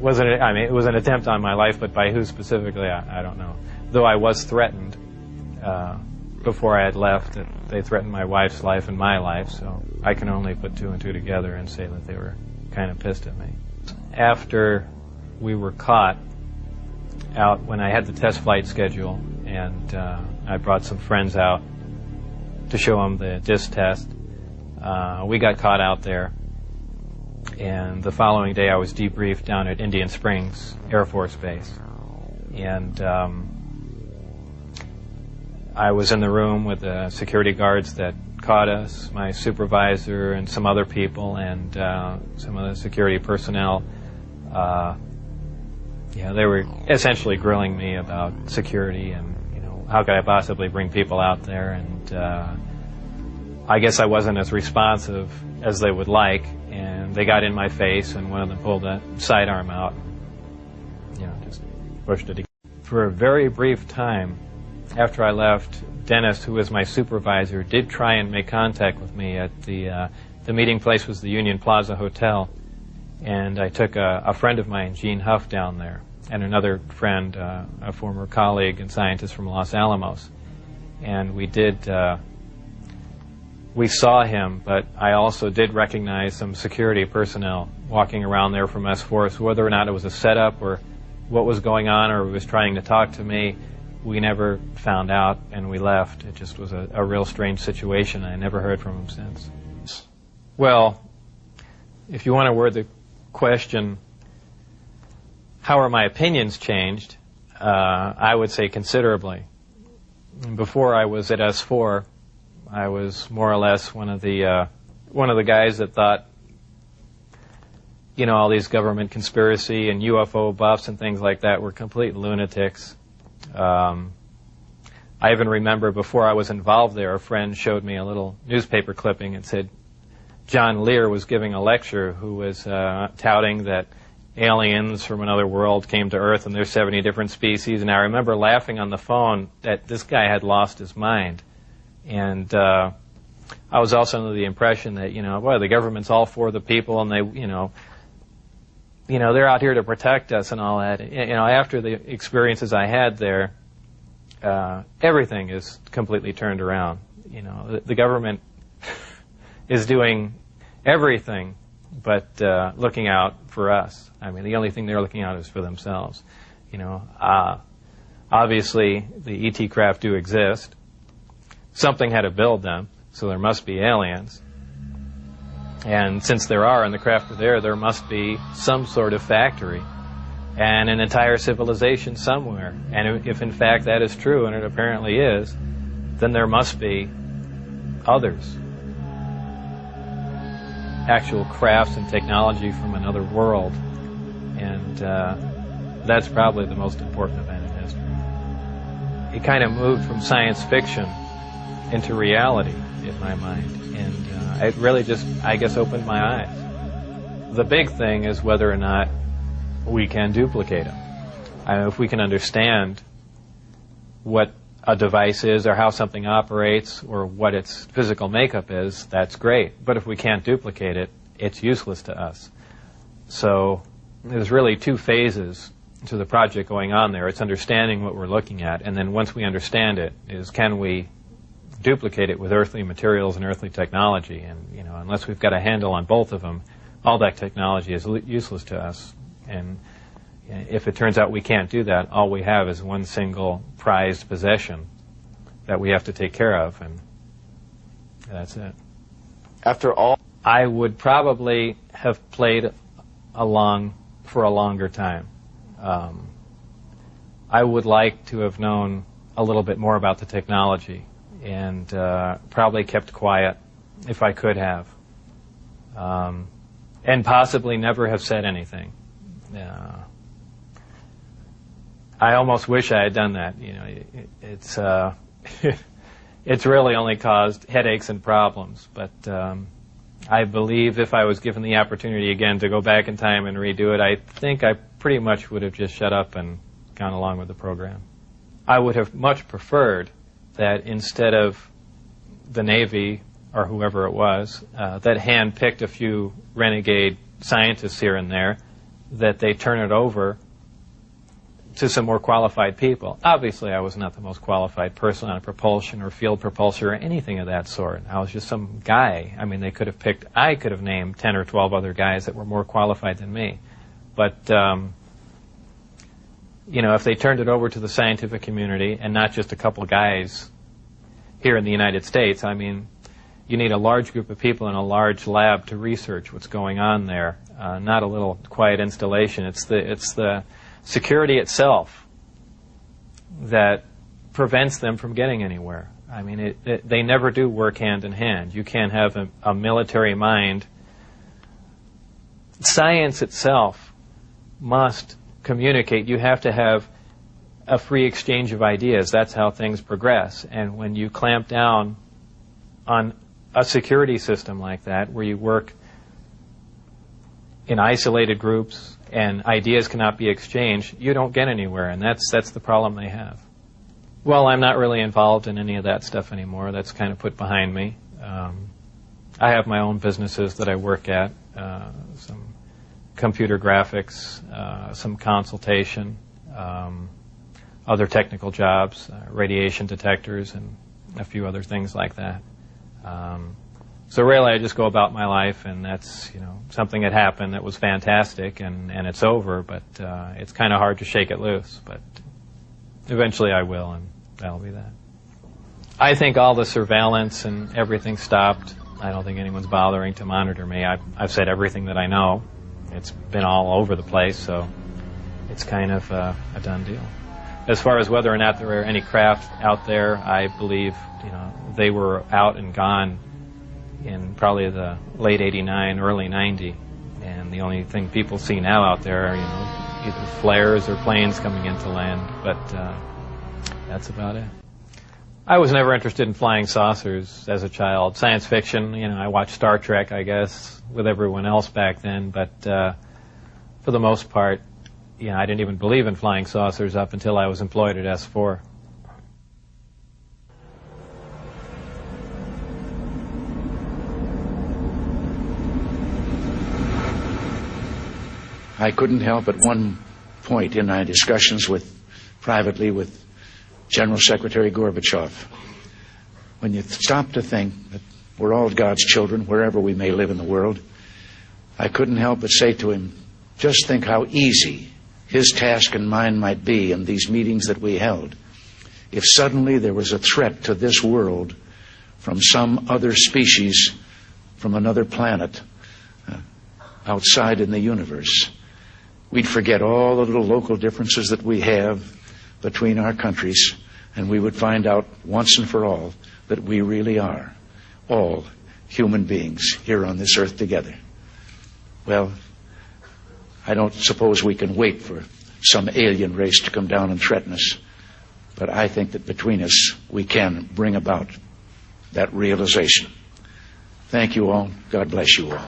I mean, it was an attempt on my life, but by who specifically, I don't know. Though I was threatened before I had left. They threatened my wife's life and my life, so I can only put two and two together and say that they were kind of pissed at me. After we were caught out, when I had the test flight schedule, and I brought some friends out to show them the disc test, we got caught out there. And the following day I was debriefed down at Indian Springs Air Force Base. And I was in the room with the security guards that caught us, my supervisor and some other people, and some of the security personnel. They were essentially grilling me about security and, how could I possibly bring people out there. And I guess I wasn't as responsive as they would like, and they got in my face, and one of them pulled a sidearm out and, just pushed it. For a very brief time after I left, Dennis, who was my supervisor, did try and make contact with me at the meeting place was the Union Plaza Hotel, and I took a friend of mine, Gene Huff, down there, and another friend, a former colleague and scientist from Los Alamos, and we saw him, but I also did recognize some security personnel walking around there from S4, whether or not it was a setup or what was going on or he was trying to talk to me. We never found out, and we left. It just was a real strange situation. I never heard from him since. Well, if you want to word the question, how are my opinions changed? I would say considerably. Before I was at S4, I was more or less one of the guys that thought, all these government conspiracy and UFO buffs and things like that were complete lunatics. I even remember before I was involved there, a friend showed me a little newspaper clipping and said John Lear was giving a lecture who was touting that aliens from another world came to Earth and there's 70 different species. And I remember laughing on the phone that this guy had lost his mind. And I was also under the impression that, the government's all for the people and they, they're out here to protect us and all that. After the experiences I had there, everything is completely turned around. The government is doing everything but looking out for us. I mean, the only thing they're looking out is for themselves. Obviously, the ET craft do exist. Something had to build them, so there must be aliens. And since there are, and the craft are there must be some sort of factory and an entire civilization somewhere. And if in fact that is true, and it apparently is, then there must be others. Actual crafts and technology from another world. And that's probably the most important event in history. It kind of moved from science fiction into reality in my mind, and it really just, I guess, opened my eyes. The big thing is whether or not we can duplicate them. If we can understand what a device is or how something operates or what its physical makeup is, that's great. But if we can't duplicate it, it's useless to us. So there's really two phases to the project going on there. It's understanding what we're looking at, and then once we understand it, is can we duplicate it with earthly materials and earthly technology. And unless we've got a handle on both of them, all that technology is useless to us. And if it turns out we can't do that, all we have is one single prized possession that we have to take care of, and that's it. After all, I would probably have played along for a longer time. I would like to have known a little bit more about the technology, and probably kept quiet if I could have, and possibly never have said anything. I almost wish I had done that. It's it's really only caused headaches and problems. But I believe if I was given the opportunity again to go back in time and redo it, I think I pretty much would have just shut up and gone along with the program. I would have much preferred that instead of the Navy or whoever it was that hand-picked a few renegade scientists here and there, that they turn it over to some more qualified people. Obviously, I was not the most qualified person on propulsion or field propulsion or anything of that sort. I was just some guy. I mean, I could have named 10 or 12 other guys that were more qualified than me. But, if they turned it over to the scientific community and not just a couple guys here in the United States, I mean, you need a large group of people in a large lab to research what's going on there, not a little quiet installation. It's the security itself that prevents them from getting anywhere. I mean, they never do work hand in hand. You can't have a military mind. Science itself must communicate. You have to have a free exchange of ideas. That's how things progress. And when you clamp down on a security system like that, where you work in isolated groups and ideas cannot be exchanged, you don't get anywhere, and that's the problem they have. Well, I'm not really involved in any of that stuff anymore. That's kind of put behind me. I have my own businesses that I work at, some computer graphics, some consultation, other technical jobs, radiation detectors, and a few other things like that. So really, I just go about my life, and that's something that happened that was fantastic, and it's over. But it's kind of hard to shake it loose. But eventually, I will, and that'll be that. I think all the surveillance and everything stopped. I don't think anyone's bothering to monitor me. I've said everything that I know. It's been all over the place, so it's kind of a done deal. As far as whether or not there are any craft out there, I believe they were out and gone in probably the late '89, early '90, and the only thing people see now out there are either flares or planes coming into land. But that's about it. I was never interested in flying saucers as a child. Science fiction, I watched Star Trek, I guess, with everyone else back then. But for the most part, I didn't even believe in flying saucers up until I was employed at S4. I couldn't help at one point in my discussions privately with General Secretary Gorbachev, when you stop to think that we're all God's children, wherever we may live in the world, I couldn't help but say to him, just think how easy his task and mine might be in these meetings that we held if suddenly there was a threat to this world from some other species, from another planet, outside in the universe. We'd forget all the little local differences that we have between our countries, and we would find out once and for all that we really are all human beings here on this earth together. Well, I don't suppose we can wait for some alien race to come down and threaten us, but I think that between us we can bring about that realization. Thank you all. God bless you all.